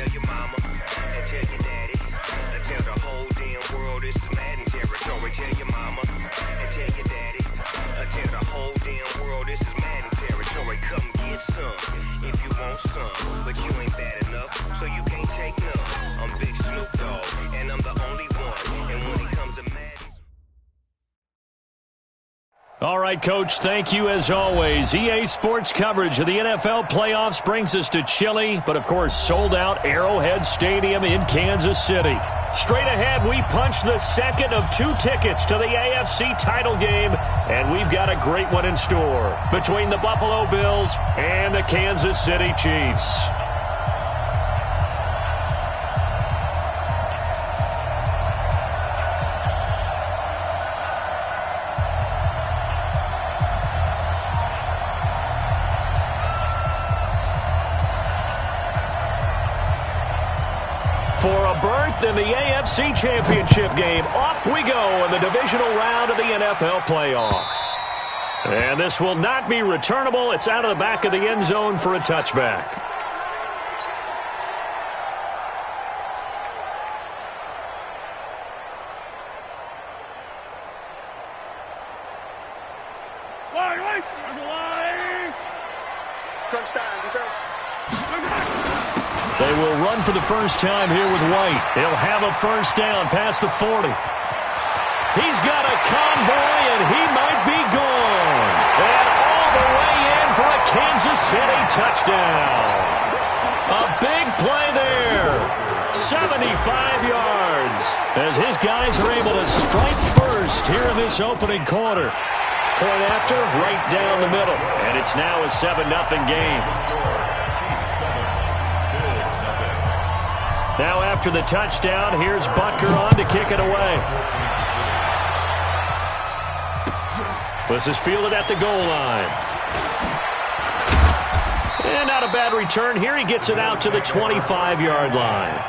tell your mama and tell your daddy. Tell the whole damn world this is Madden territory. Tell your mama and tell your daddy. Tell the whole damn world this is Madden territory. Come get some if you want some, but you ain't bad enough, so you can't take none. I'm Big Snoop Dogg, and I'm the only one. And when it comes to Madden. All right, Coach, thank you as always. EA Sports coverage of the NFL playoffs brings us to chilly, but of course sold out Arrowhead Stadium in Kansas City. Straight ahead, we punch the second of 2 tickets to the AFC title game, and we've got a great one in store between the Buffalo Bills and the Kansas City Chiefs. For a berth in the AFC Championship game, off we go in the divisional round of the NFL playoffs. And this will not be returnable. It's out of the back of the end zone for a touchback. Touchdown, defense. They will run for the first time here with White. He'll have a first down past the 40. He's got a convoy, and he might be gone. And all the way in for a Kansas City touchdown. A big play there. 75 yards as his guys are able to strike first here in this opening quarter. Point after, right down the middle. And it's now a 7-0 game. Now after the touchdown, here's Butker on to kick it away. This is fielded at the goal line. And not a bad return here. He gets it out to the 25-yard line.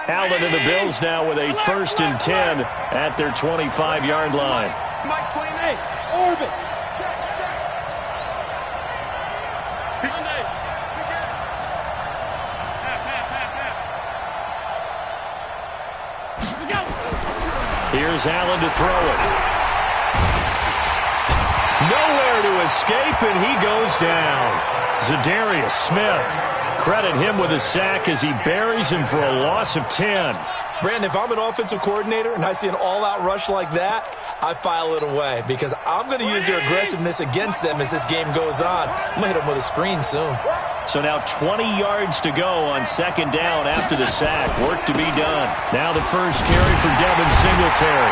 Allen and the Bills now with a 1st and 10 at their 25-yard line. Mike 28, orbit. Check. Here's Allen to throw it. Nowhere to escape, and he goes down. Zadarius Smith. Credit him with a sack as he buries him for a loss of 10. Brandon, if I'm an offensive coordinator and I see an all-out rush like that, I file it away because I'm going to use their aggressiveness against them as this game goes on. I'm going to hit them with a screen soon. So now 20 yards to go on 2nd down after the sack. Work to be done. Now the first carry for Devin Singletary.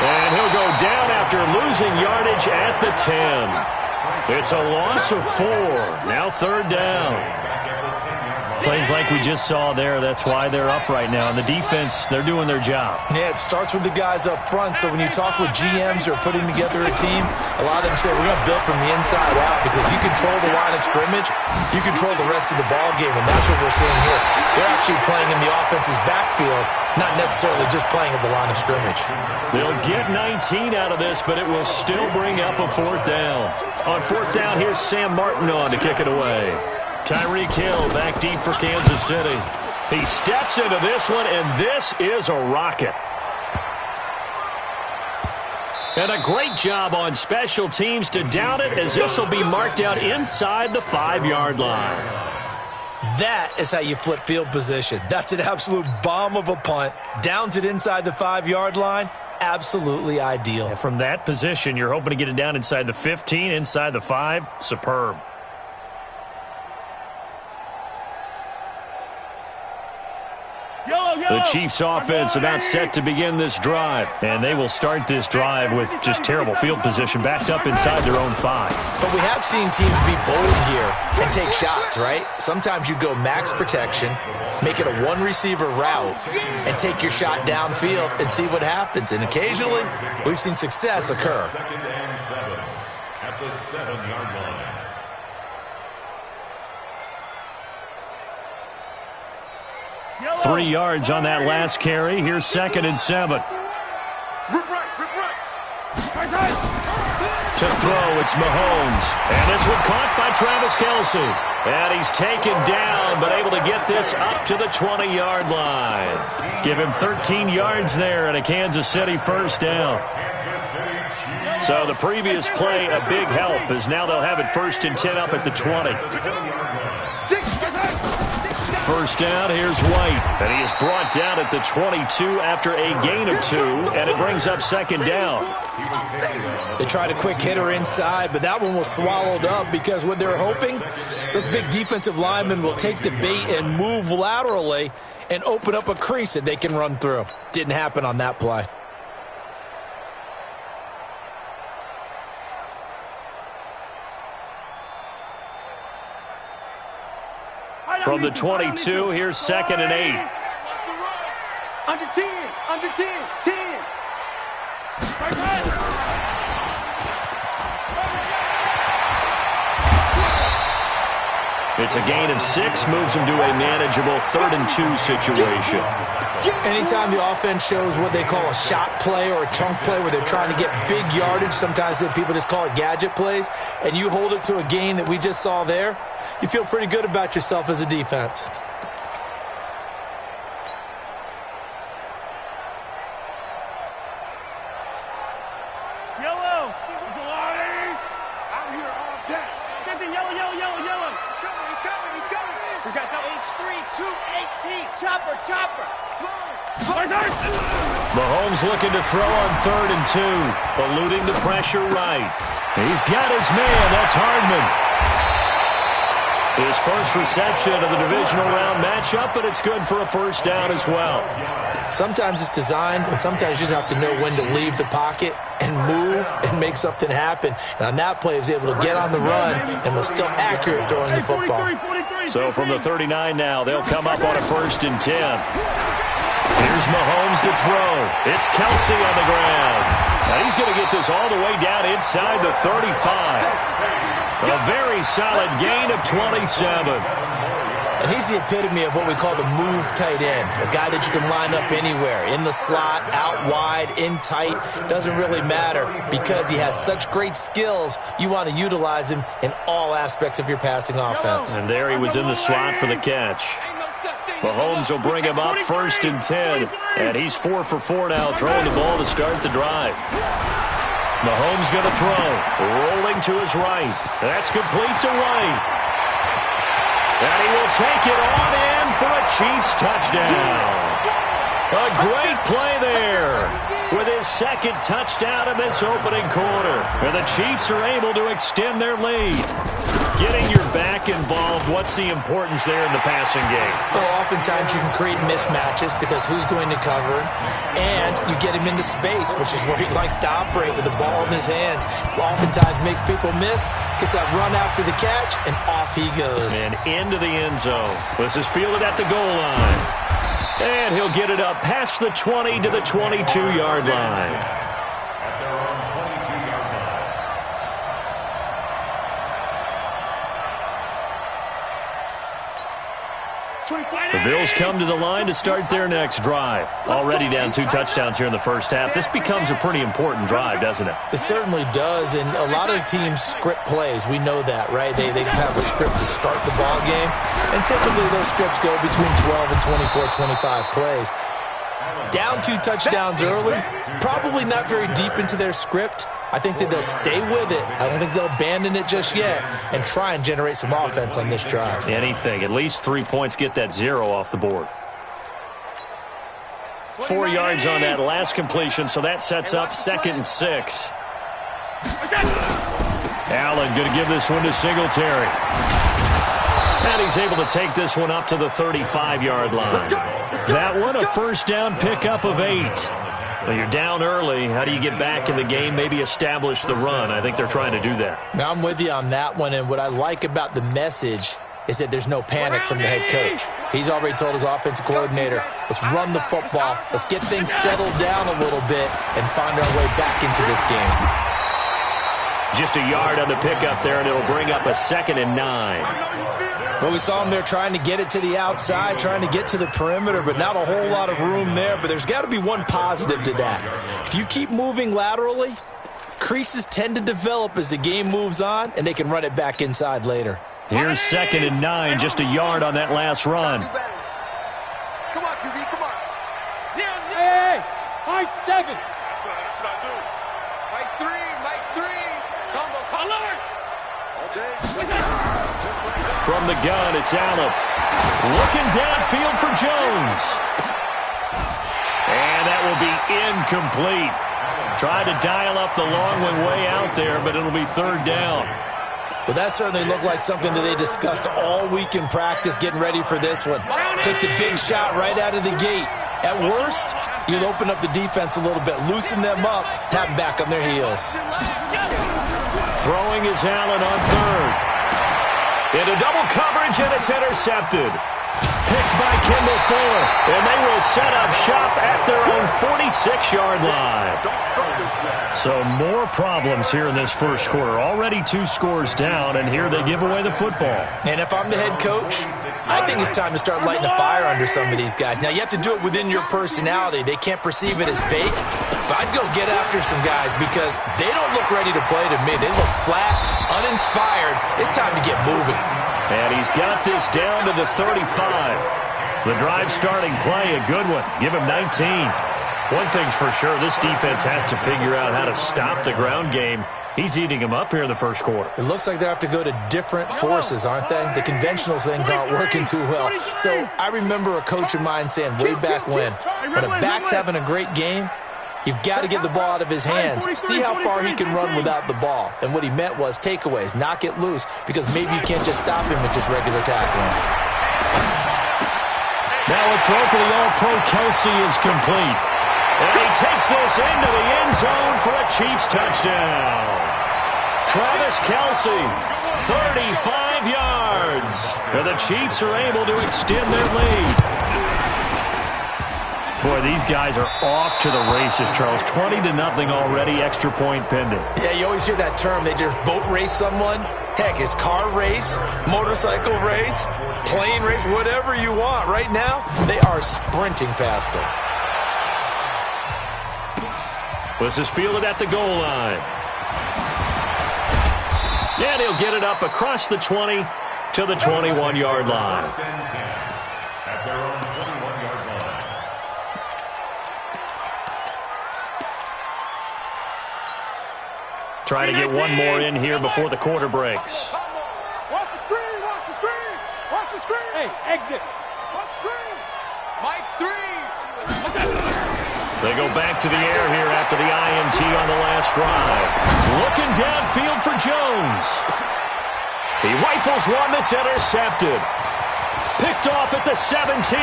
And he'll go down after losing yardage at the 10. It's a loss of 4. Now 3rd down. Plays like we just saw there. That's why they're up right now. And the defense, they're doing their job. Yeah, it starts with the guys up front. So when you talk with GMs who are putting together a team, a lot of them say we're going to build from the inside out because if you control the line of scrimmage, you control the rest of the ball game, and that's what we're seeing here. They're actually playing in the offense's backfield, not necessarily just playing at the line of scrimmage. They'll get 19 out of this, but it will still bring up a 4th down. On 4th down, here's Sam Martin on to kick it away. Tyreek Hill back deep for Kansas City. He steps into this one, and this is a rocket. And a great job on special teams to down it, as this will be marked out inside the 5-yard line. That is how you flip field position. That's an absolute bomb of a punt. Downs it inside the 5-yard line. Absolutely ideal. And from that position, you're hoping to get it down inside the 15, inside the 5. Superb. The Chiefs offense about set to begin this drive. And they will start this drive with just terrible field position, backed up inside their own 5. But we have seen teams be bold here and take shots, right? Sometimes you go max protection, make it a one-receiver route, and take your shot downfield and see what happens. And occasionally, we've seen success occur. 2nd and 7 at the 7-yard line. 3 yards on that last carry. Here's 2nd and 7. To throw, it's Mahomes. And this one caught by Travis Kelce. And he's taken down, but able to get this up to the 20-yard line. Give him 13 yards there and a Kansas City first down. So the previous play, a big help, as now they'll have it 1st and 10 up at the 20. First down, here's White. And he is brought down at the 22 after a gain of 2, and it brings up 2nd down. They tried a quick hitter inside, but that one was swallowed up because what they're hoping, those big defensive linemen will take the bait and move laterally and open up a crease that they can run through. Didn't happen on that play. From the 22, here's 2nd and 8. Under 10, 10. It's a gain of 6, moves them to a manageable 3rd and 2 situation. Anytime the offense shows what they call a shot play or a chunk play where they're trying to get big yardage, sometimes people just call it gadget plays, and you hold it to a gain that we just saw there, you feel pretty good about yourself as a defense. Yellow. Out here all day. Get the yellow. He's coming. We got H3, 218. Chopper. Mahomes looking to throw on 3rd and 2, eluding the pressure right. He's got his man. That's Hardman. His first reception of the divisional round matchup, but it's good for a first down as well. Sometimes it's designed, and sometimes you just have to know when to leave the pocket and move and make something happen. And on that play, he was able to get on the run and was still accurate throwing the football. So from the 39 now, they'll come up on a 1st and 10. Here's Mahomes to throw. It's Kelce on the ground. Now he's going to get this all the way down inside the 35. A very solid gain of 27. And he's the epitome of what we call the move tight end. A guy that you can line up anywhere. In the slot, out wide, in tight. Doesn't really matter because he has such great skills. You want to utilize him in all aspects of your passing offense. And there he was in the slot for the catch. Mahomes will bring him up 1st and 10. And he's 4 for 4 now, throwing the ball to start the drive. Mahomes going to throw. Rolling to his right. That's complete to White. And he will take it on in for a Chiefs touchdown. A great play there with his 2nd touchdown in this opening quarter. And the Chiefs are able to extend their lead. Getting your back involved, what's the importance there in the passing game? Well, oftentimes you can create mismatches because who's going to cover him, and you get him into space, which is where he likes to operate with the ball in his hands. Oftentimes makes people miss, gets that run after the catch, and off he goes. And into the end zone. This is fielded at the goal line. And he'll get it up past the 20 to the 22-yard line. The Bills come to the line to start their next drive. Already down 2 touchdowns here in the first half. This becomes a pretty important drive, doesn't it? It certainly does, and a lot of teams script plays. We know that, right? They have a script to start the ball game, and typically those scripts go between 12 and 24, 25 plays. Down 2 touchdowns early, probably not very deep into their script. I think that they'll stay with it. I don't think they'll abandon it just yet and try and generate some offense on this drive. Anything. At least 3 points, get that 0 off the board. 4 yards on that last completion, so that sets up 2nd and 6. Allen going to give this one to Singletary. And he's able to take this one up to the 35-yard line. That one, a first down pickup of 8. Well, you're down early. How do you get back in the game, maybe establish the run? I think they're trying to do that. Now, I'm with you on that one, and what I like about the message is that there's no panic from the head coach. He's already told his offensive coordinator, let's run the football, let's get things settled down a little bit and find our way back into this game. Just a yard on the pickup there, and it'll bring up a 2nd and 9. Well, we saw him there trying to get it to the outside, trying to get to the perimeter, but not a whole lot of room there. But there's got to be one positive to that. If you keep moving laterally, creases tend to develop as the game moves on, and they can run it back inside later. Here's 2nd and 9, just a yard on that last run. Come on, QB, come on. 0-0. Hey, high 7. That's what I do. Mike 3. Combo color. All day. From the gun, it's Allen. Looking downfield for Jones. And that will be incomplete. Tried to dial up the long one way out there, but it'll be 3rd down. Well, that certainly looked like something that they discussed all week in practice, getting ready for this one. Took the big shot right out of the gate. At worst, you'll open up the defense a little bit, loosen them up, have them back on their heels. Throwing is Allen on 3rd. Into double coverage, and it's intercepted. Picked by Kendall Fuller, and they will set up shop at their own 46-yard line. So more problems here in this first quarter. Already 2 scores down, and here they give away the football. And if I'm the head coach, I think it's time to start lighting a fire under some of these guys. Now, you have to do it within your personality. They can't perceive it as fake, but I'd go get after some guys because they don't look ready to play to me. They look flat, uninspired. It's time to get moving. And he's got this down to the 35. The drive starting play, a good one. Give him 19. One thing's for sure, this defense has to figure out how to stop the ground game. He's eating them up here in the first quarter. It looks like they have to go to different forces, aren't they? The conventional things aren't working too well. So I remember a coach of mine saying way back when a back's having a great game, you've got to get the ball out of his hands. See how far he can run without the ball. And what he meant was takeaways, knock it loose, because maybe you can't just stop him with just regular tackling. Now a throw for the All-Pro Kelsey is complete. And he takes this into the end zone for a Chiefs touchdown. Travis Kelsey, 35 yards. And the Chiefs are able to extend their lead. Boy, these guys are off to the races, Charles. 20-0 already, extra point pending. Yeah, you always hear that term. They just boat race someone. Heck, it's car race, motorcycle race, plane race, whatever you want. Right now, they are sprinting past them. This is fielded at the goal line. And he'll get it up across the 20 to the 21-yard line. At their own 21-yard line. Try to get one more in here before the quarter breaks. Watch the screen, watch the screen, watch the screen. Hey, exit. Watch the screen. Mike 3. They go back to the air here after the INT on the last drive. Looking downfield for Jones. He rifles one that's intercepted. Picked off at the 17.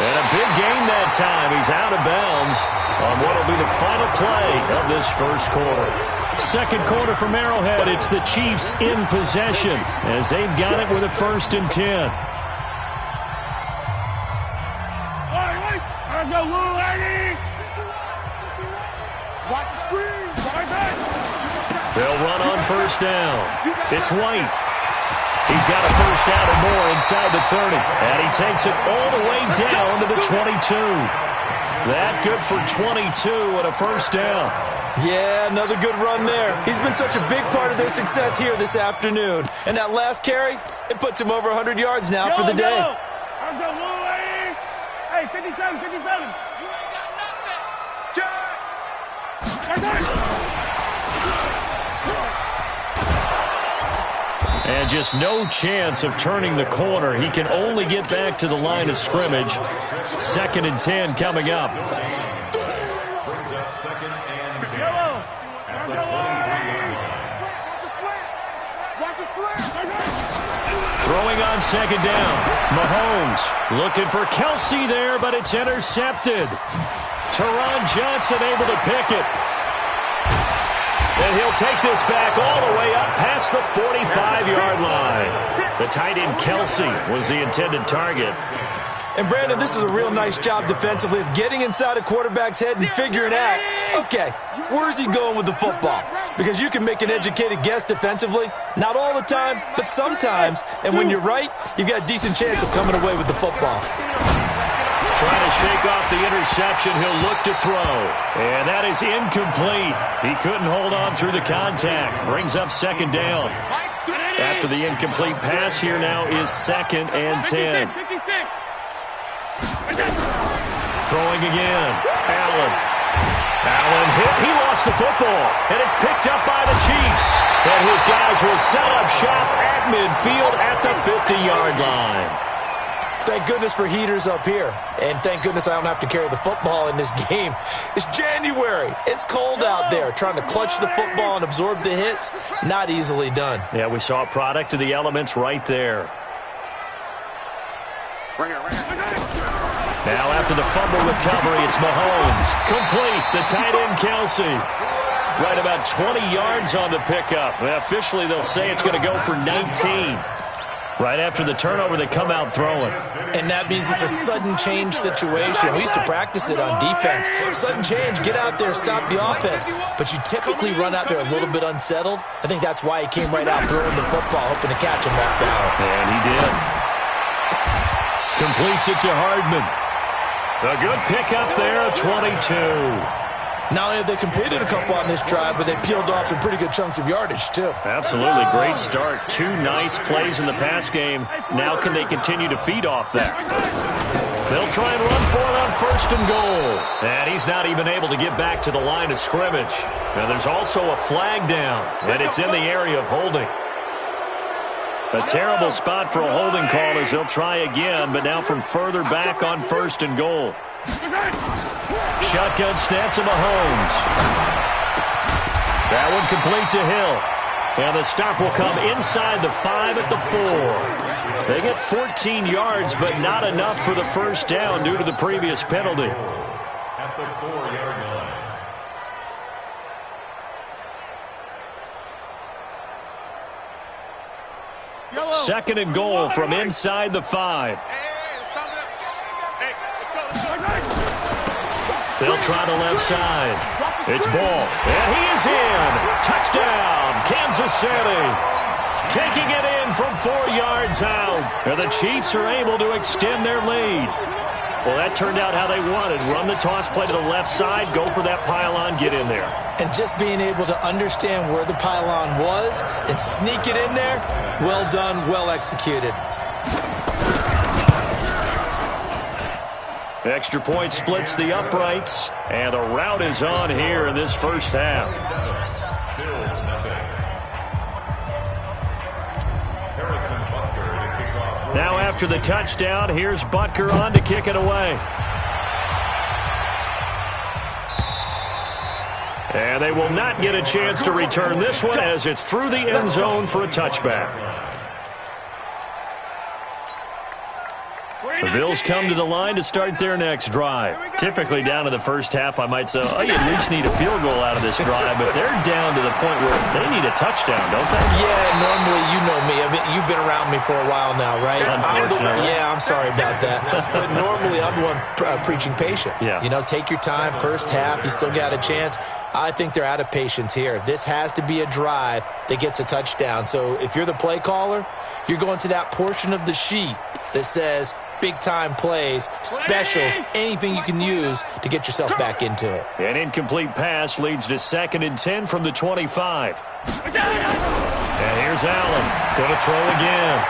And a big gain that time. He's out of bounds on what will be the final play of this first quarter. Second quarter from Arrowhead. It's the Chiefs in possession as they've got it with a 1st and 10. They'll run on 1st down. It's White. He's got a 1st down and more inside the 30. And he takes it all the way down to the 22. That good for 22 and a 1st down. Yeah, another good run there. He's been such a big part of their success here this afternoon. And that last carry, it puts him over 100 yards now for the day. Hey, 57, 57. You ain't got nothing. And just no chance of turning the corner. He can only get back to the line of scrimmage. 2nd and 10 coming up. Brings up 2nd and 10. At the 23-yard line. Throwing on second down. Mahomes looking for Kelsey there, but it's intercepted. Teron Johnson able to pick it. And he'll take this back all the way up past the 45-yard line. The tight end Kelsey was the intended target. And, Brandon, this is a real nice job defensively of getting inside a quarterback's head and figuring out, okay, where's he going with the football? Because you can make an educated guess defensively, not all the time, but sometimes. And when you're right, you've got a decent chance of coming away with the football. Trying to shake off the interception, he'll look to throw. And that is incomplete. He couldn't hold on through the contact. Brings up second down. After the incomplete pass, here now is 2nd and 10. Throwing again. Allen hit. He lost the football. And it's picked up by the Chiefs. And his guys will set up shop at midfield at the 50-yard line. Thank goodness for heaters up here. And thank goodness I don't have to carry the football in this game. It's January. It's cold out there. Trying to clutch the football and absorb the hits, not easily done. Yeah, we saw a product of the elements right there. Now after the fumble recovery, it's Mahomes. Complete. The tight end Kelsey. Right about 20 yards on the pickup. Well, officially, they'll say it's going to go for 19. Right after the turnover, they come out throwing. And that means it's a sudden change situation. We used to practice it on defense. Sudden change, get out there, stop the offense. But you typically run out there a little bit unsettled. I think that's why he came right out throwing the football, hoping to catch him off balance. And he did. Completes it to Hardman. A good pickup there, 22. Not only have they completed a couple on this drive, but they peeled off some pretty good chunks of yardage, too. Absolutely. Great start. 2 nice plays in the pass game. Now can they continue to feed off that? They'll try and run for it on 1st and goal. And he's not even able to get back to the line of scrimmage. Now there's also a flag down, and it's in the area of holding. A terrible spot for a holding call as they'll try again, but now from further back on 1st and goal. Shotgun snap to Mahomes. That one complete to Hill. And the stop will come inside the 5 at the 4. They get 14 yards, but not enough for the first down due to the previous penalty. At the 4-yard line. Second and goal from inside the 5. They'll try the left side. It's Ball. And he is in. Touchdown, Kansas City. Taking it in from 4 yards out. And the Chiefs are able to extend their lead. Well, that turned out how they wanted. Run the toss play to the left side, go for that pylon, get in there. And just being able to understand where the pylon was and sneak it in there, well done, well executed. Extra point splits the uprights, and a rout is on here in this first half. Now after the touchdown, here's Butker on to kick it away. And they will not get a chance to return this one as it's through the end zone for a touchback. The Bills come to the line to start their next drive. Typically down to the first half, I might say, oh, you at least need a field goal out of this drive, but they're down to the point where they need a touchdown, don't they? Yeah, normally, you know me. I mean, you've been around me for a while now, right? Unfortunately. I'm sorry about that. But normally, I'm the one preaching patience. Yeah. You know, take your time. First half, you still got a chance. I think they're out of patience here. This has to be a drive that gets a touchdown. So if you're the play caller, you're going to that portion of the sheet that says big-time plays, specials, anything you can use to get yourself back into it. An incomplete pass leads to 2nd and 10 from the 25. And here's Allen. Going to throw again.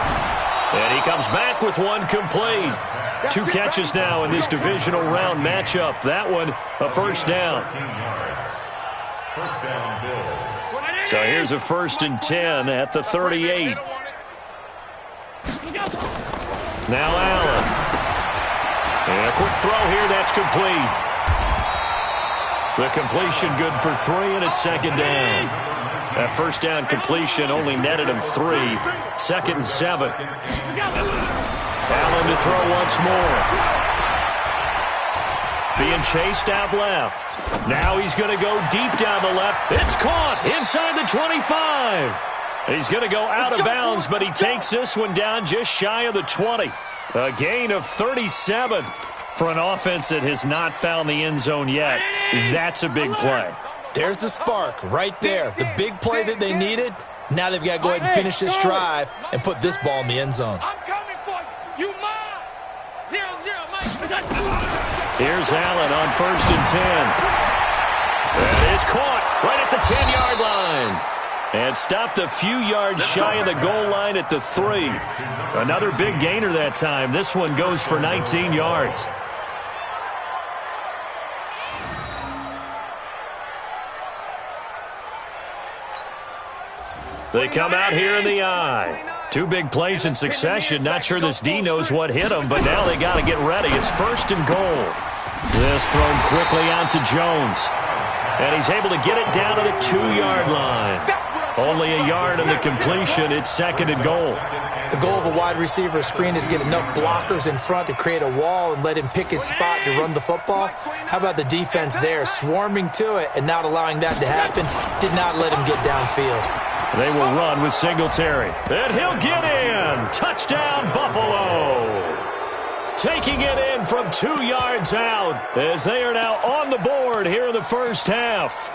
And he comes back with one complete. 2 catches now in this divisional round matchup. That one, a first down. First down, Bills. So here's a 1st and 10 at the 38. Now Allen. And a quick throw here, that's complete. The completion good for 3, and it's 2nd down. That first down completion only netted him 3. 2nd and 7. Allen to throw once more. Being chased out left. Now he's going to go deep down the left. It's caught inside the 25. He's going to go out of bounds, but he takes this one down just shy of the 20. A gain of 37. For an offense that has not found the end zone yet, that's a big play. There's the spark right there. The big play that they needed. Now they've got to go ahead and finish this drive and put this ball in the end zone. I'm coming for you, Ma. 0-0, Mike. Here's Allen on 1st and 10. That is caught right at the 10-yard line. And stopped a few yards shy of the goal line at the 3. Another big gainer that time. This one goes for 19 yards. They come out here in the eye. 2 big plays in succession. Not sure this D knows what hit him, but now they got to get ready. It's 1st and goal. This thrown quickly out to Jones. And he's able to get it down to the 2-yard line. Only a yard on the completion. It's 2nd and goal. The goal of a wide receiver screen is get enough blockers in front to create a wall and let him pick his spot to run the football. How about the defense there, swarming to it and not allowing that to happen? Did not let him get downfield. They will run with Singletary. And he'll get in. Touchdown, Buffalo. Taking it in from 2 yards out as they are now on the board here in the first half.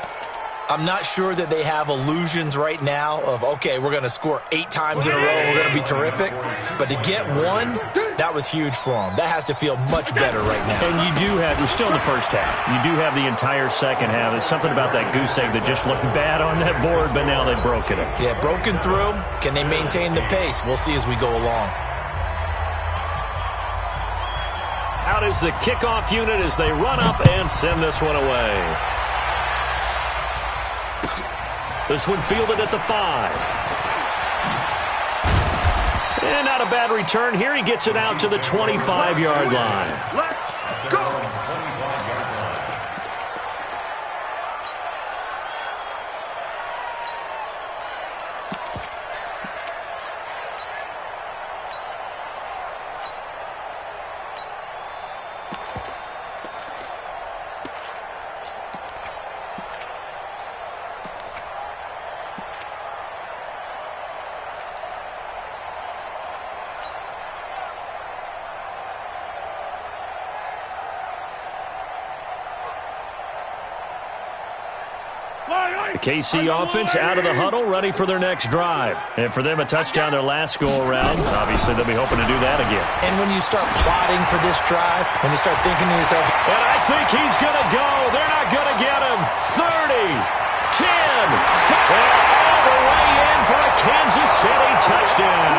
I'm not sure that they have illusions right now of, okay, we're going to score 8 times in a row and we're going to be terrific. But to get one, that was huge for them. That has to feel much better right now. And you do have, we're still in the first half. You do have the entire second half. There's something about that goose egg that just looked bad on that board, but now they've broken it. Yeah, broken through. Can they maintain the pace? We'll see as we go along. Out is the kickoff unit as they run up and send this one away. This one fielded at the 5. And not a bad return here. He gets it out to the 25-yard line. Let's go. The KC offense out of the huddle, ready for their next drive. And for them, a touchdown their last go-around. Obviously, they'll be hoping to do that again. And when you start plotting for this drive, when you start thinking to yourself, and I think he's going to go. They're not going to get him. 30, 10, and all the way in for a Kansas City touchdown.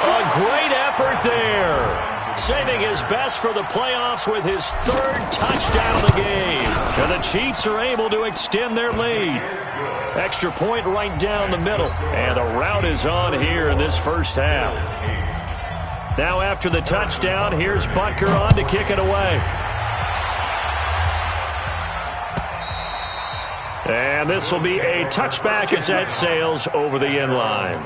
A great effort there. Saving his best for the playoffs with his 3rd touchdown of the game. And the Chiefs are able to extend their lead. Extra point right down the middle. And the route is on here in this first half. Now after the touchdown, here's Butker on to kick it away. And this will be a touchback as that sails over the end line.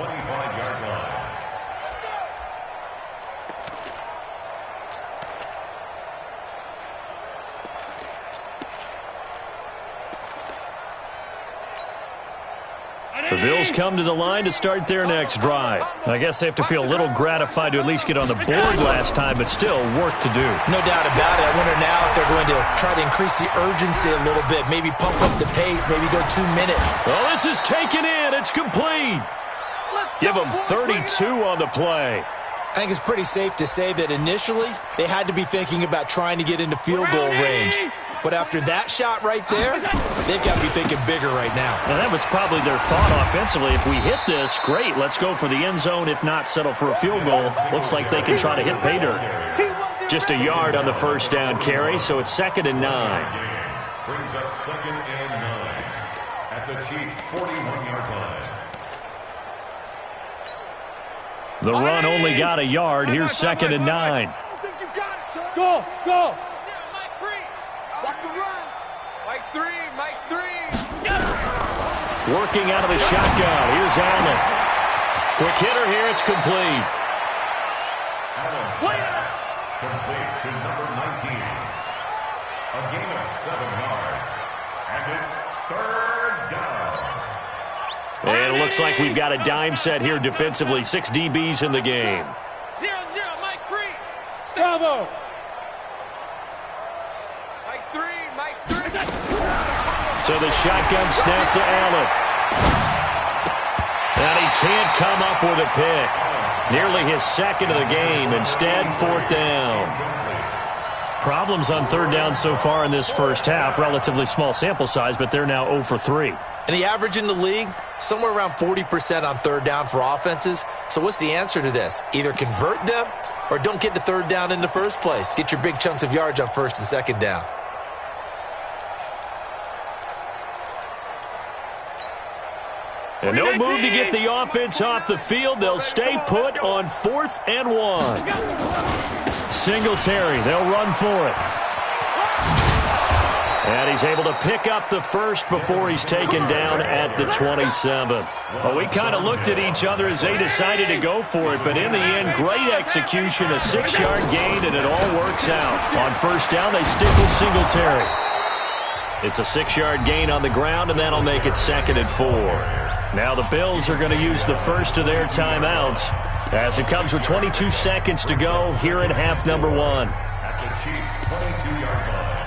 The Bills come to the line to start their next drive. I guess they have to feel a little gratified to at least get on the board last time, but still work to do. No doubt about it. I wonder now if they're going to try to increase the urgency a little bit, maybe pump up the pace, maybe go 2 minutes. Well, this is taken in. It's complete. Give them 32 on the play. I think it's pretty safe to say that initially they had to be thinking about trying to get into field goal range. But after that shot right there, they've got to be thinking bigger right now. And that was probably their thought offensively. If we hit this, great. Let's go for the end zone. If not, settle for a field goal. Looks like they can try to hit pay dirt. Just a yard on the first down carry, so it's 2nd and 9. Brings up 2nd and 9 at the Chiefs' 41-yard line. The run only got a yard. Here's 2nd and 9. Go, go. Watch the run. Mike 3, Mike 3. Working out of the shotgun. Here's Allen. Quick hitter here. It's complete. Complete to number 19. A gain of 7 yards. And it's third down. And it looks like we've got a dime set here defensively. 6 DBs in the game. 0-0, Mike free. Bravo. Mike 3, Mike 3. So the shotgun snap to Allen. And he can't come up with a pick. Nearly his second of the game. Instead, 4th down. Problems on 3rd down so far in this first half. Relatively small sample size, but they're now 0 for 3. And the average in the league, somewhere around 40% on 3rd down for offenses. So what's the answer to this? Either convert them or don't get to 3rd down in the first place. Get your big chunks of yards on 1st and 2nd down. And no move to get the offense off the field. They'll stay put on 4th and 1. Singletary, they'll run for it. And he's able to pick up the first before he's taken down at the 27. Well, we kind of looked at each other as they decided to go for it, but in the end, great execution, a 6-yard gain, and it all works out. On 1st down, they stick with Singletary. It's a 6-yard gain on the ground, and that'll make it 2nd and 4. Now the Bills are going to use the first of their timeouts as it comes with 22 seconds to go here in half number 1. At the Chiefs' 22-yard line.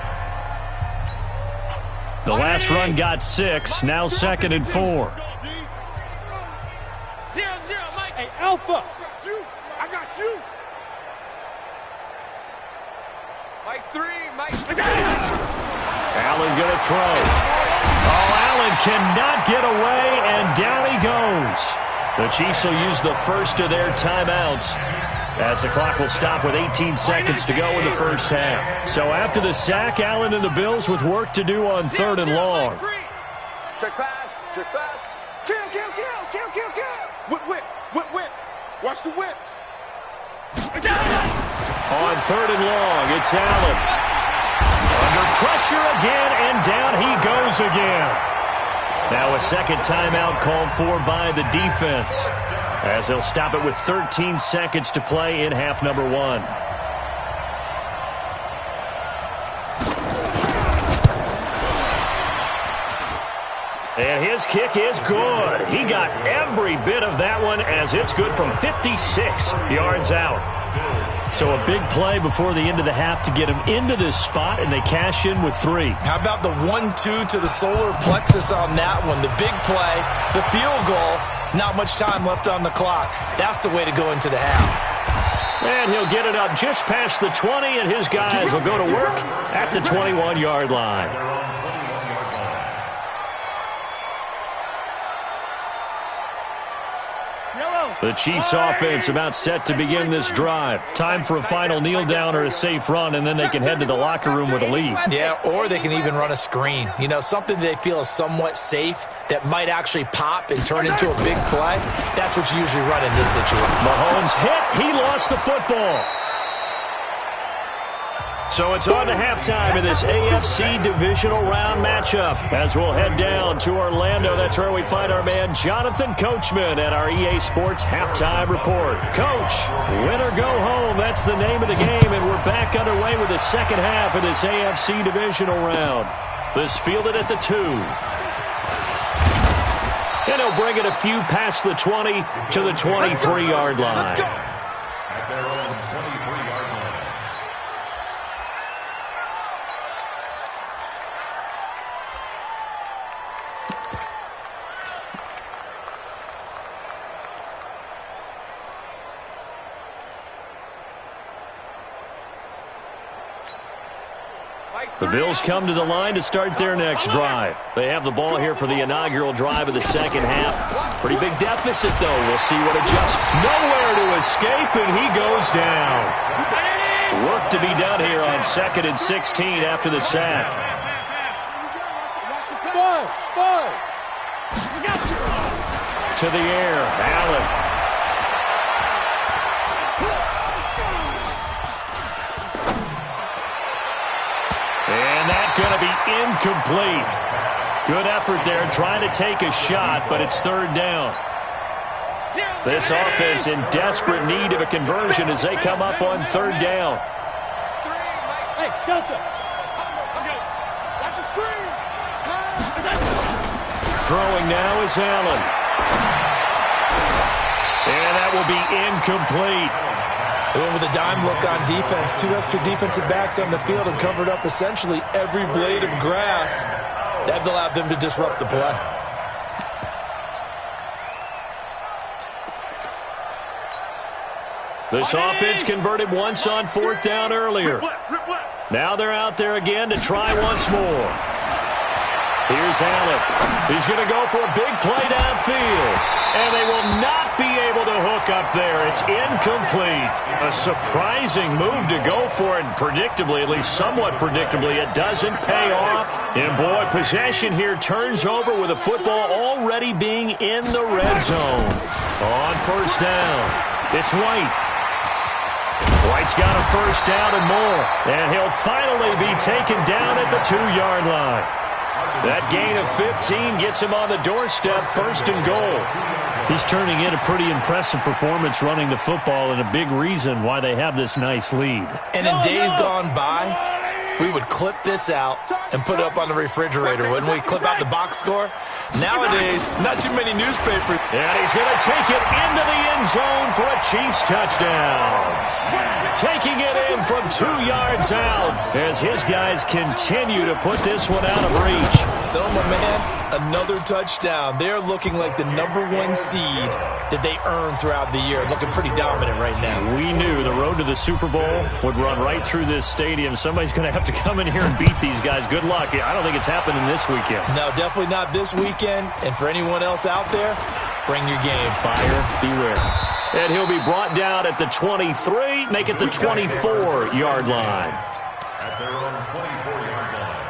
The last run got 6, now 2nd and 4. 0-0, Mike. Hey, Alpha. I got you. Mike 3, Mike 3. Allen going to throw. Oh, Allen cannot get away, and down he goes. The Chiefs will use the first of their timeouts as the clock will stop with 18 seconds to go in the first half. So after the sack, Allen and the Bills with work to do on 3rd and long. Check pass, check pass. Kill, kill, kill, kill, kill, kill. Whip, whip, whip, whip. Watch the whip. On 3rd and long, it's Allen. Under pressure again, and down he goes again. Now a second timeout called for by the defense, as they'll stop it with 13 seconds to play in half number 1. And his kick is good. He got every bit of that one, as it's good from 56 yards out. So a big play before the end of the half to get him into this spot, and they cash in with 3. How about the 1-2 to the solar plexus on that one? The big play, the field goal, not much time left on the clock. That's the way to go into the half. And he'll get it up just past the 20, and his guys will go to work at the 21-yard line. The Chiefs offense about set to begin this drive. Time for a final kneel down or a safe run, and then they can head to the locker room with a lead. Yeah, or they can even run a screen. You know, something they feel is somewhat safe that might actually pop and turn into a big play. That's what you usually run in this situation. Mahomes hit. He lost the football. So it's on to halftime in this AFC divisional round matchup as we'll head down to Orlando. That's where we find our man Jonathan Coachman at our EA Sports Halftime Report. Coach, win or go home, that's the name of the game, and we're back underway with the second half of this AFC divisional round. This fielded at the 2. And he'll bring it a few past the 20 to the 23-yard line. At their own 23-yard line. The Bills come to the line to start their next drive. They have the ball here for the inaugural drive of the second half. Pretty big deficit, though. We'll see what adjusts. Nowhere to escape, and he goes down. Work to be done here on 2nd and 16 after the sack. To the air, Allen. And that's going to be incomplete. Good effort there, trying to take a shot, but it's third down. This offense in desperate need of a conversion as they come up on third down. Hey, Delta. Watch the screen. Throwing now is Allen. And that will be incomplete. They went with a dime look on defense. 2 extra defensive backs on the field and covered up essentially every blade of grass. That allowed them to disrupt the play. This offense converted once on fourth down earlier. Now they're out there again to try once more. Here's Allen. He's going to go for a big play downfield. And they will not be able to hook up there. It's incomplete. A surprising move to go for it. And predictably, at least somewhat predictably, it doesn't pay off. And boy, possession here turns over with the football already being in the red zone. On first down, it's White. White's got a first down and more. And he'll finally be taken down at the 2-yard line. That gain of 15 gets him on the doorstep, first and goal. He's turning in a pretty impressive performance running the football and a big reason why they have this nice lead. And in days gone by, we would clip this out and put it up on the refrigerator, wouldn't we? Clip out the box score. Nowadays, not too many newspapers. And he's going to take it into the end zone for a Chiefs touchdown. Taking it in from 2 yards out as his guys continue to put this one out of reach. So, my man, another touchdown. They're looking like the #1 seed that they earned throughout the year. Looking pretty dominant right now. We knew the road to the Super Bowl would run right through this stadium. Somebody's going to have to come in here and beat these guys. Good luck. I don't think it's happening this weekend. No, definitely not this weekend. And for anyone else out there, bring your game. Buyer beware. And he'll be brought down at the 23, make it the 24-yard line. At their own 24-yard line.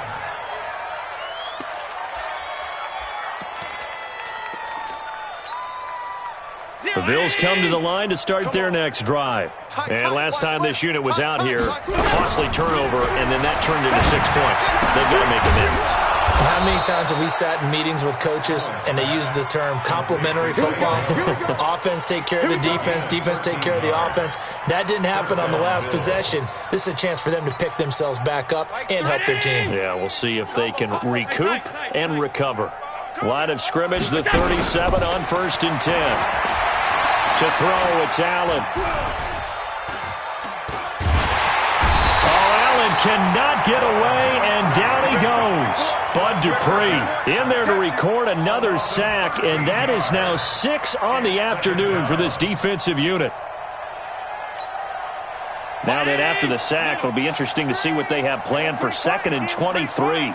The Bills come to the line to start their next drive. And last time this unit was out here, costly turnover, and then that turned into 6 points. They've got to make amends. And how many times have we sat in meetings with coaches and they use the term complementary football? Offense take care of the defense, defense take care of the offense. That didn't happen on the last possession. This is a chance for them to pick themselves back up and help their team. Yeah, we'll see if they can recoup and recover. Line of scrimmage, the 37 on 1st and 10. To throw, it's Allen. Cannot get away, and down he goes. Bud Dupree in there to record another sack, and that is now 6 on the afternoon for this defensive unit. Now that after the sack, it'll be interesting to see what they have planned for 2nd and 23.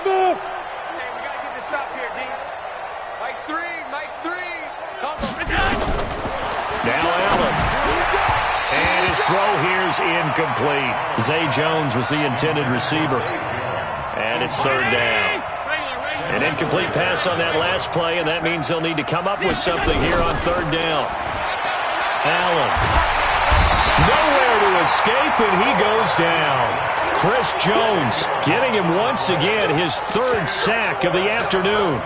Smooth. Hey, we got to get this stop here, D. Mike 3. Now Allen. And his throw here's incomplete. Zay Jones was the intended receiver. And it's third down. An incomplete pass on that last play, and that means they'll need to come up with something here on third down. Allen. Nowhere to escape, and he goes down. Chris Jones getting him once again his 3rd sack of the afternoon.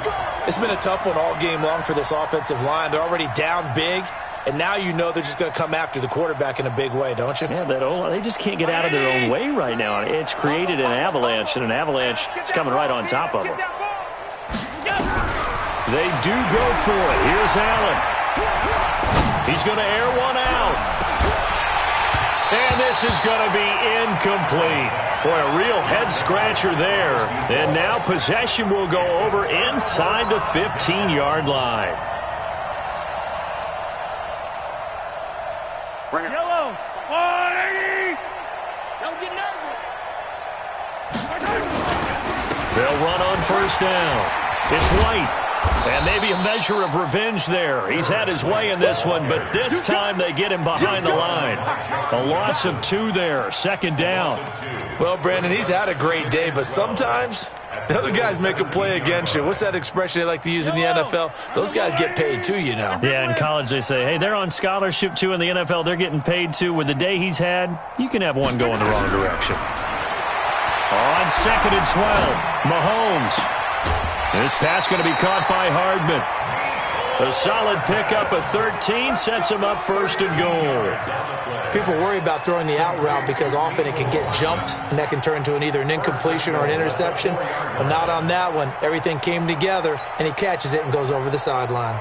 It's been a tough one all game long for this offensive line. They're already down big. And now you know they're just going to come after the quarterback in a big way, don't you? Yeah, they just can't get out of their own way right now. It's created an avalanche, and an avalanche is coming right on top of them. They do go for it. Here's Allen. He's going to air one out. And this is going to be incomplete. Boy, a real head-scratcher there. And now possession will go over inside the 15-yard line. Yellow. 180. Don't get nervous. They'll run on first down. It's White. And maybe a measure of revenge there. He's had his way in this one, but this time they get him behind the line. A loss of 2 there, 2nd down. Well, Brandon, he's had a great day, but sometimes the other guys make a play against you. What's that expression they like to use in the NFL? Those guys get paid too, you know. Yeah, in college they say, hey, they're on scholarship too. In the NFL, they're getting paid too. With the day he's had, you can have one go in the wrong direction. On 2nd and 12, Mahomes. This pass going to be caught by Hardman. A solid pickup of 13 sets him up 1st and goal. People worry about throwing the out route because often it can get jumped, and that can turn into either an incompletion or an interception. But not on that one. Everything came together, and he catches it and goes over the sideline.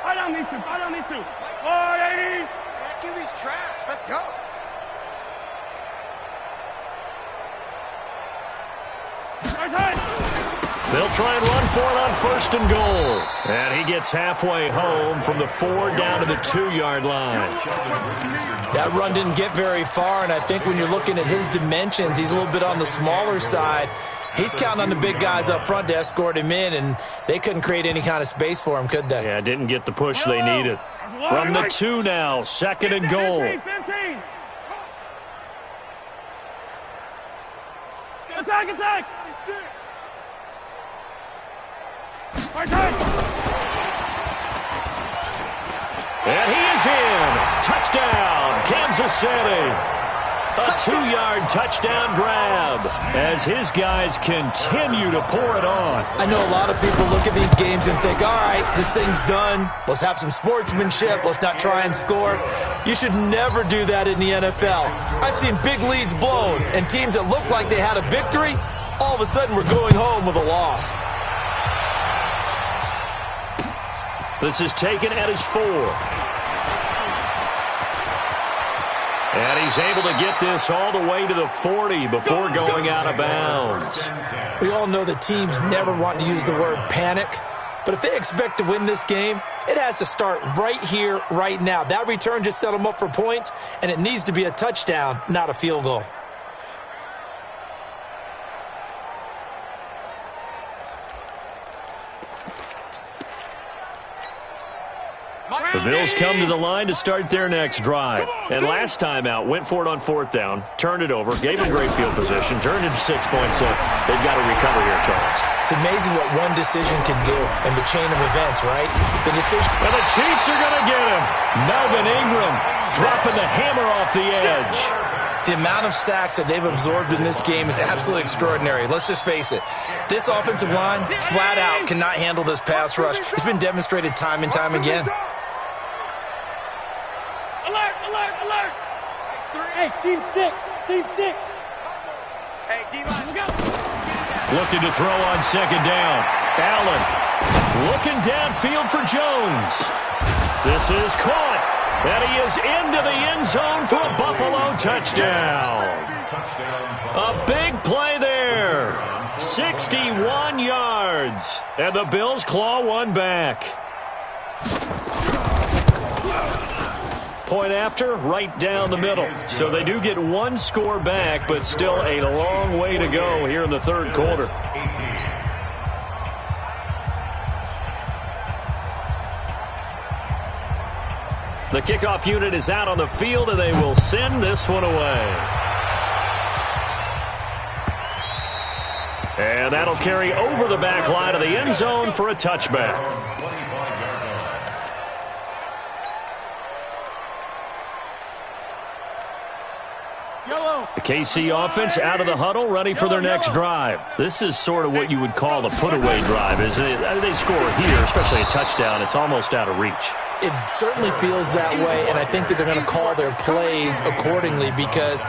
Fight on these two. Fight on these two. 480. Yeah, give these traps. Let's go. They'll try and run for it on 1st and goal. And he gets halfway home from the 4 down to the 2-yard line. That run didn't get very far, and I think when you're looking at his dimensions, he's a little bit on the smaller side. He's counting on the big guys up front to escort him in, and they couldn't create any kind of space for him, could they? Yeah, didn't get the push they needed. From the 2 now, 2nd and goal. 15. Attack, attack! And he is in. Touchdown, Kansas City. A 2-yard touchdown grab as his guys continue to pour it on. I know a lot of people look at these games and think, all right, this thing's done. Let's have some sportsmanship. Let's not try and score. You should never do that in the NFL. I've seen big leads blown and teams that looked like they had a victory, all of a sudden we're going home with a loss. This is taken at his 4. And he's able to get this all the way to the 40 before going out of bounds. We all know that teams never want to use the word panic, but if they expect to win this game, it has to start right here, right now. That return just set them up for points, and it needs to be a touchdown, not a field goal. The Bills come to the line to start their next drive. And last time out, went for it on 4th down, turned it over, gave them great field position, turned into 6 points, so they've got to recover here, Charles. It's amazing what one decision can do in the chain of events, right? The decision. And the Chiefs are going to get him. Melvin Ingram dropping the hammer off the edge. The amount of sacks that they've absorbed in this game is absolutely extraordinary. Let's just face it. This offensive line, flat out, cannot handle this pass rush. It's been demonstrated time and time again. Alert, alert, alert. Hey, team 6. Team 6. Hey, D-line, let's go. Looking to throw on 2nd down. Allen looking downfield for Jones. This is caught. And he is into the end zone for a Buffalo touchdown. A big play there. 61 yards. And the Bills claw one back. Point after, right down the middle. So they do get one score back, but still a long way to go here in the 3rd quarter. The kickoff unit is out on the field, and they will send this one away. And that'll carry over the back line of the end zone for a touchback. The KC offense out of the huddle, ready for their next drive. This is sort of what you would call a put-away drive, isn't it? They score here, especially a touchdown. It's almost out of reach. It certainly feels that way, and I think that they're going to call their plays accordingly because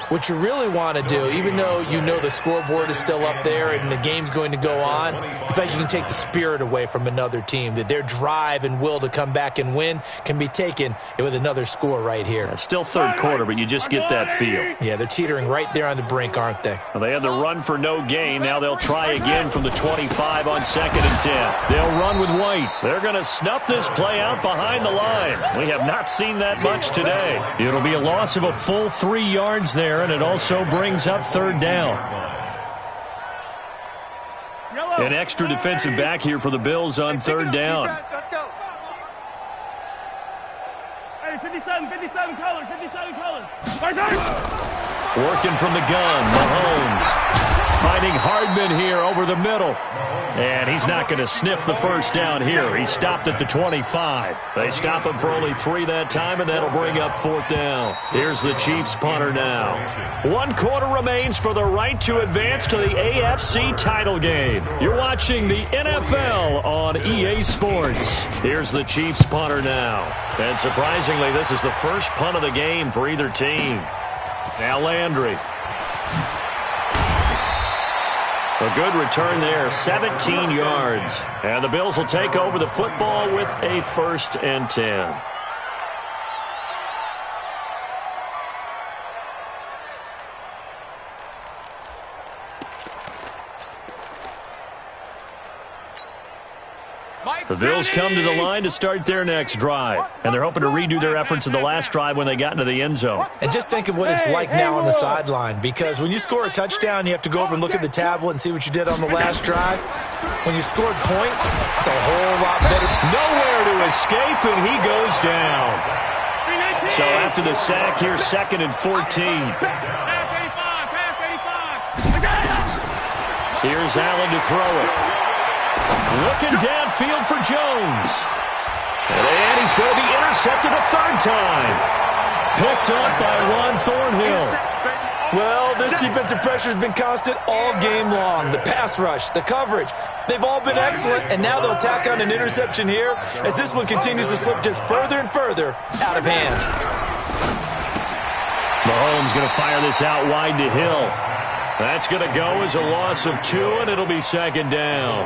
what you really want to do, even though you know the scoreboard is still up there and the game's going to go on, in fact, you can take the spirit away from another team, that their drive and will to come back and win can be taken with another score right here. It's still 3rd quarter, but you just get that feel. Yeah, they're teetering right there on the brink, aren't they? Well, they had the run for no gain. Now they'll try again from the 25 on 2nd and 10. They'll run with White. They're going to snuff this play out behind the line. We have not seen that much today. It'll be a loss of a full 3 yards there, and it also brings up 3rd down. An extra defensive back here for the Bills on 3rd down. Let's go. Hey, 57 colors. Working from the gun, Mahomes. finding Hardman here over the middle. And he's not going to sniff the first down here. He stopped at the 25. They stop him for only 3 that time, and that'll bring up 4th down. Here's the Chiefs punter now. 1 quarter remains for the right to advance to the AFC title game. You're watching the NFL on EA Sports. Here's the Chiefs punter now. And surprisingly, this is the first punt of the game for either team. Now Landry. A good return there, 17 yards. And the Bills will take over the football with a 1st and 10. The Bills come to the line to start their next drive. And they're hoping to redo their efforts in the last drive when they got into the end zone. And just think of what it's like now on the sideline. Because when you score a touchdown, you have to go over and look at the tablet and see what you did on the last drive. When you scored points, it's a whole lot better. Nowhere to escape, and he goes down. So after the sack, here's 2nd and 14. Here's Allen to throw it. Looking downfield for Jones. And he's going to be intercepted a 3rd time. Picked up by Juan Thornhill. Well, this defensive pressure has been constant all game long. The pass rush, the coverage, they've all been excellent, and now they'll tack on an interception here as this one continues to slip just further and further out of hand. Mahomes going to fire this out wide to Hill. That's going to go as a loss of 2, and it'll be 2nd down.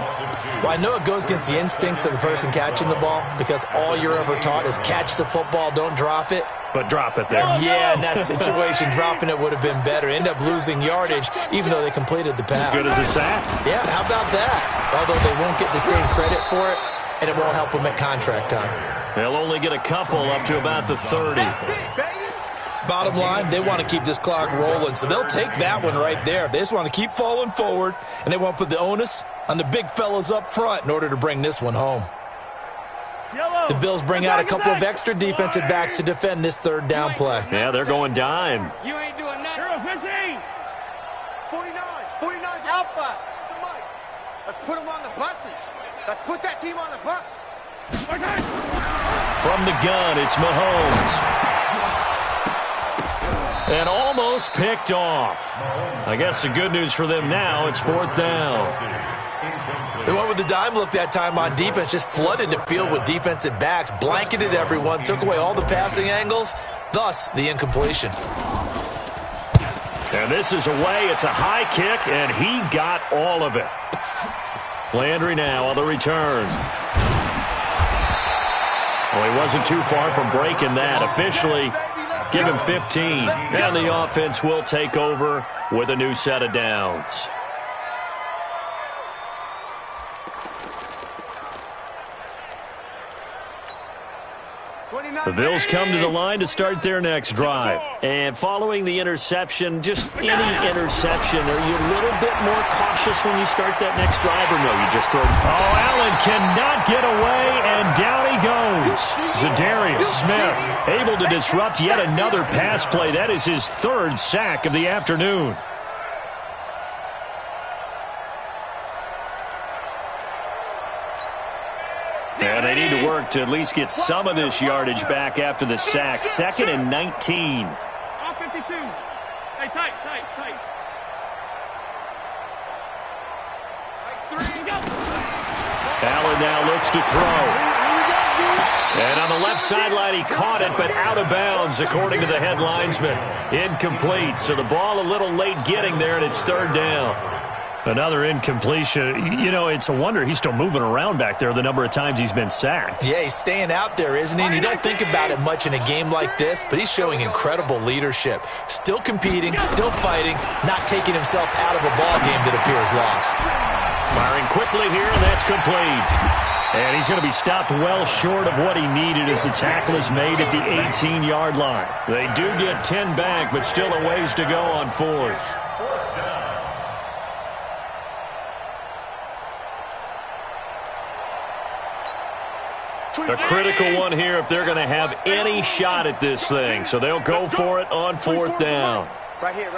Well, I know it goes against the instincts of the person catching the ball because all you're ever taught is catch the football, don't drop it. But drop it there. Yeah, in that situation, dropping it would have been better. End up losing yardage, even though they completed the pass. Good as a sack. Yeah, how about that? Although they won't get the same credit for it, and it won't help them at contract time. They'll only get a couple up to about the 30. Bottom line, they want to keep this clock rolling, so they'll take that one right there. They just want to keep falling forward, and they won't put the onus on the big fellas up front in order to bring this one home. The Bills bring out a couple of extra defensive backs to defend this 3rd down play. Yeah, they're going dime. You ain't doing nothing. 15. 49 Alpha. Let's put them on the buses. Let's put that team on the bus. From the gun, it's Mahomes. And almost picked off. I guess the good news for them now, it's 4th down. They went with the dime look that time on defense, just flooded the field with defensive backs, blanketed everyone, took away all the passing angles, thus the incompletion. And this is away. It's a high kick, and he got all of it. Landry now on the return. Well, he wasn't too far from breaking that. Officially, give him 15. And the offense will take over with a new set of downs. The Bills come to the line to start their next drive. And following the interception, just any interception, are you a little bit more cautious when you start that next drive, or no, you just throw? Oh, Allen cannot get away, and down he goes. Zadarius Smith able to disrupt yet another pass play. That is his 3rd sack of the afternoon. And they need to work to at least get some of this yardage back after the sack. 2nd and 19. All 52. Hey, tight. Allen now looks to throw. And on the left sideline, he caught it, but out of bounds, according to the head linesman. Incomplete. So the ball a little late getting there, and it's 3rd down. Another incompletion. You know, it's a wonder he's still moving around back there the number of times he's been sacked. Yeah, he's staying out there, isn't he? And you don't think about it much in a game like this, but he's showing incredible leadership. Still competing, still fighting, not taking himself out of a ball game that appears lost. Firing quickly here, and that's complete. And he's going to be stopped well short of what he needed as the tackle is made at the 18-yard line. They do get 10 back, but still a ways to go on 4th. A critical one here if they're going to have any shot at this thing. So they'll go for it on 4th down. Right here.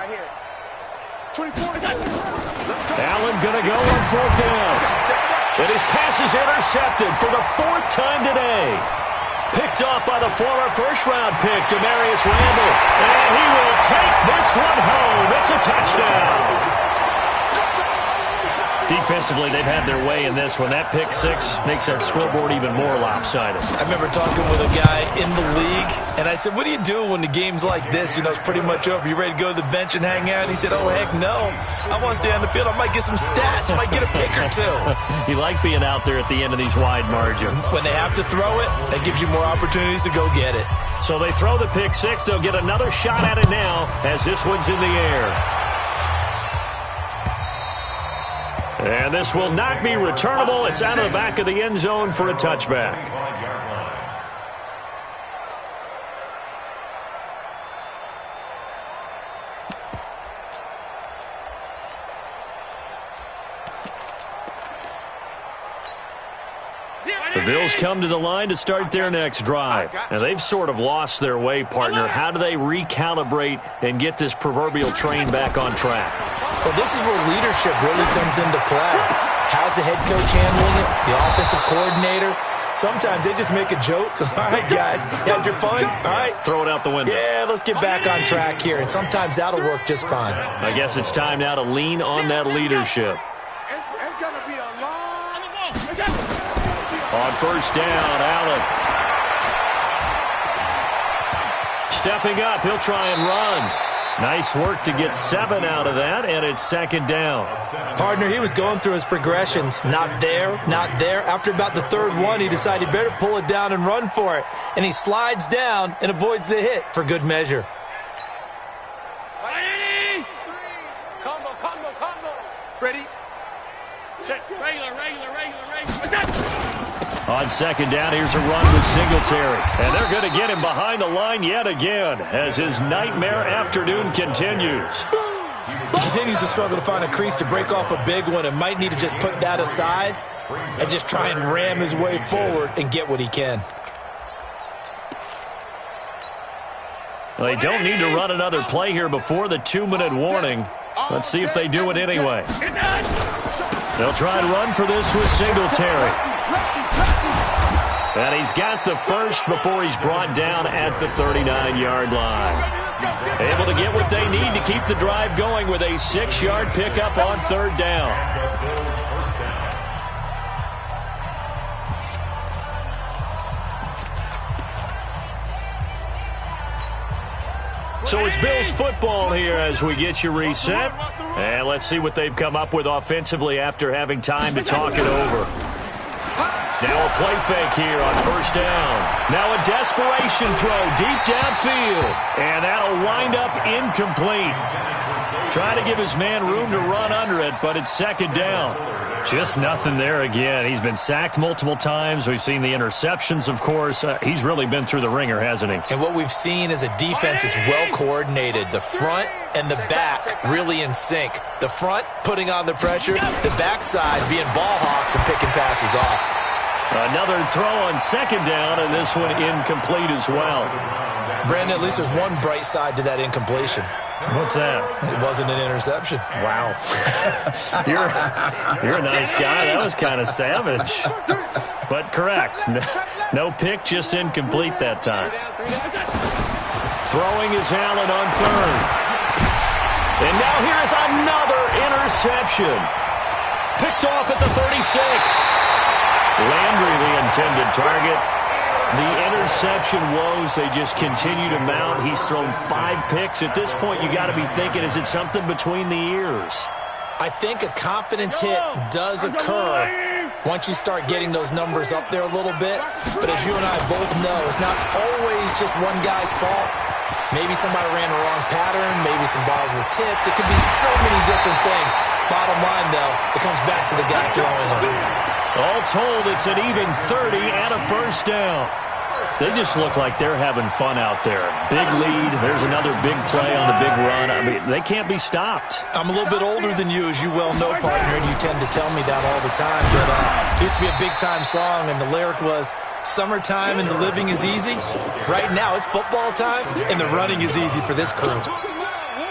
Allen going to go on 4th down. And his pass is intercepted for the 4th time today. Picked off by the former first-round pick, Demarius Randall. And he will take this one home. It's a touchdown. Defensively, they've had their way in this one. That pick six makes that scoreboard even more lopsided. I remember talking with a guy in the league, and I said, what do you do when the game's like this? You know, it's pretty much over. You ready to go to the bench and hang out? And he said, oh, heck no. I want to stay on the field. I might get some stats. I might get a pick or two. You like being out there at the end of these wide margins. When they have to throw it, that gives you more opportunities to go get it. So they throw the pick six. They'll get another shot at it now as this one's in the air. And this will not be returnable. It's out of the back of the end zone for a touchback. The Bills come to the line to start their next drive. Now, they've sort of lost their way, partner. How do they recalibrate and get this proverbial train back on track? Well, this is where leadership really comes into play. How's the head coach handling it? The offensive coordinator? Sometimes they just make a joke. All right, guys, you had your fun? All right. Throw it out the window. Yeah, let's get back on track here. And sometimes that'll work just fine. I guess it's time now to lean on that leadership. It's going to be a long... On 1st down, Allen. Stepping up, he'll try and run. Nice work to get 7 out of that, and it's 2nd down. Partner, he was going through his progressions. Not there, not there. After about the 3rd one, he decided he better pull it down and run for it. And he slides down and avoids the hit for good measure. Ready? Combo. Ready? Check. Regular. On 2nd down, here's a run with Singletary. And they're going to get him behind the line yet again as his nightmare afternoon continues. He continues to struggle to find a crease to break off a big one and might need to just put that aside and just try and ram his way forward and get what he can. Well, they don't need to run another play here before the 2-minute warning. Let's see if they do it anyway. They'll try and run for this with Singletary. And he's got the first before he's brought down at the 39-yard line. Able to get what they need to keep the drive going with a 6-yard pickup on 3rd down. So it's Bills football here as we get you reset. And let's see what they've come up with offensively after having time to talk it over. Now a play fake here on 1st down. Now a desperation throw deep downfield. And that'll wind up incomplete. Trying to give his man room to run under it, but it's 2nd down. Just nothing there again. He's been sacked multiple times. We've seen the interceptions, of course. He's really been through the ringer, hasn't he? And what we've seen is a defense that's well coordinated. The front and the back really in sync. The front putting on the pressure. The backside being ball hawks and picking passes off. Another throw on 2nd down, and this one incomplete as well. Brandon, at least there's one bright side to that incompletion. What's that? It wasn't an interception. Wow. You're a nice guy. That was kind of savage. But correct. No pick, just incomplete that time. Throwing is Allen on 3rd. And now here's another interception. Picked off at the 36. Landry, the intended target. The interception woes, they just continue to mount. He's thrown 5 picks. At this point, you got to be thinking, is it something between the ears? I think a confidence hit does occur once you start getting those numbers up there a little bit. But as you and I both know, it's not always just one guy's fault. Maybe somebody ran the wrong pattern. Maybe some balls were tipped. It could be so many different things. Bottom line, though, it comes back to the guy throwing them. All told, it's an even 30 and a 1st down. They just look like they're having fun out there. Big lead. There's another big play on the big run. I mean, they can't be stopped. I'm a little bit older than you, as you well know, partner, and you tend to tell me that all the time. But it used to be a big-time song, and the lyric was, summertime and the living is easy. Right now, it's football time, and the running is easy for this crew.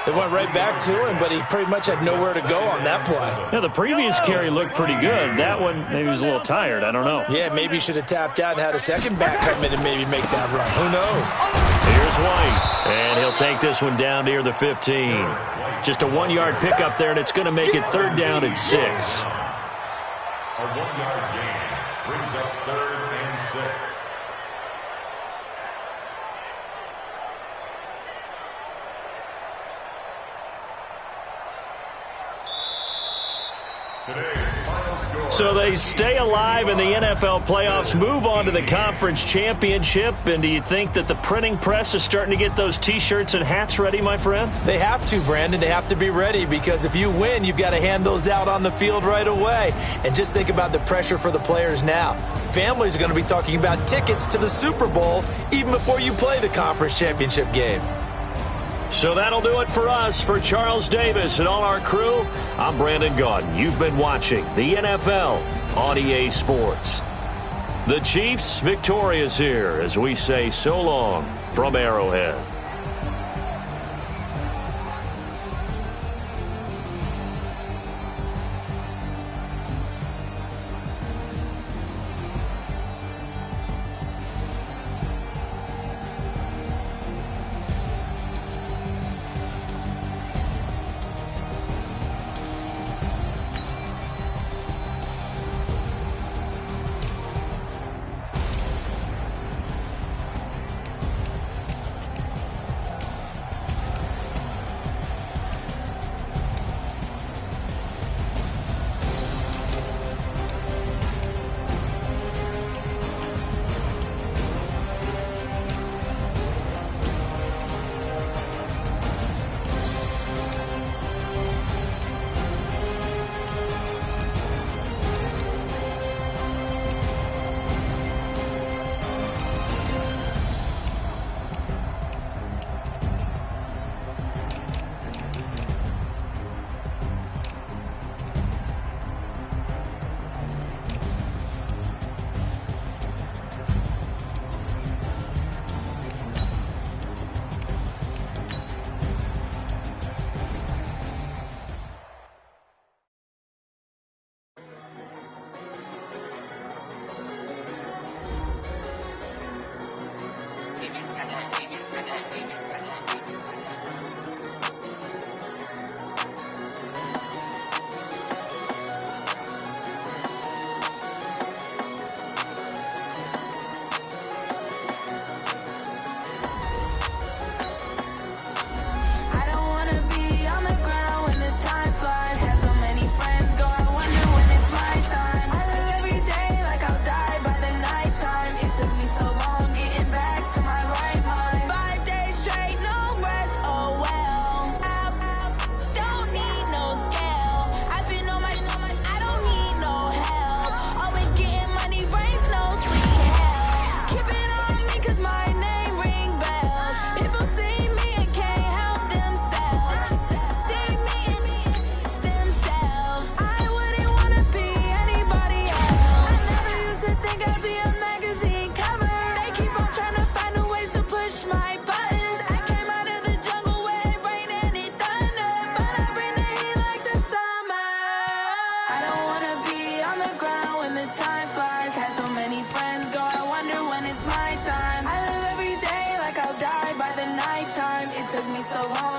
They went right back to him, but he pretty much had nowhere to go on that play. Yeah, the previous carry looked pretty good. That one, maybe he was a little tired. I don't know. Yeah, maybe he should have tapped out and had a second back come in and maybe make that run. Who knows? Here's White, and he'll take this one down near the 15. Just a 1-yard pickup there, and it's going to make it 3rd down and 6. A 1-yard gain brings up 3rd and 6. So they stay alive in the NFL playoffs, move on to the conference championship, and do you think that the printing press is starting to get those T-shirts and hats ready, my friend? They have to, Brandon. They have to be ready because if you win, you've got to hand those out on the field right away. And just think about the pressure for the players now. Families are going to be talking about tickets to the Super Bowl even before you play the conference championship game. So that'll do it for us. For Charles Davis and all our crew, I'm Brandon Gaudin. You've been watching the NFL on EA Sports. The Chiefs victorious here as we say so long from Arrowhead. Took me so long